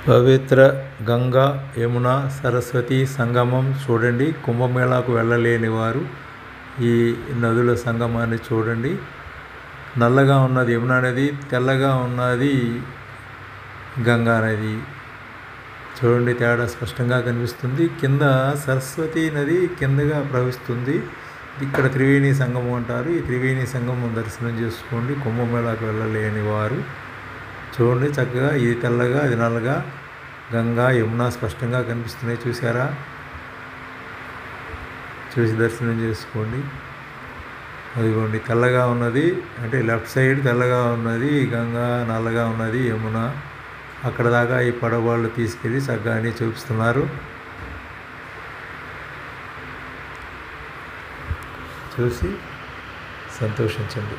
పవిత్ర గంగా యమున సరస్వతి సంగమం చూడండి. కుంభమేళాకు వెళ్ళలేని వారు ఈ నదుల సంగమాన్ని చూడండి. నల్లగా ఉన్నది యమునా నది, తెల్లగా ఉన్నది గంగా నది. చూడండి, తేడా స్పష్టంగా కనిపిస్తుంది. కింద సరస్వతి నది కిందగా ప్రవహిస్తుంది. ఇక్కడ త్రివేణి సంగమం అంటారు. ఈ త్రివేణి సంగమం దర్శనం చేసుకోండి కుంభమేళాకు వెళ్ళలేని వారు. చూడండి చక్కగా, ఇది తెల్లగా అది నల్లగా గంగా యమున స్పష్టంగా కనిపిస్తున్నాయి. చూసారా? చూసి దర్శనం చేసుకోండి. అదిగోండి, తెల్లగా ఉన్నది అంటే లెఫ్ట్ సైడ్ తెల్లగా ఉన్నది గంగా, నల్లగా ఉన్నది యమున. అక్కడ దాకా ఈ పడవళ్ళు తీసుకెళ్ళి చక్కగా అన్నీ చూపిస్తున్నారు. చూసి సంతోషించండి.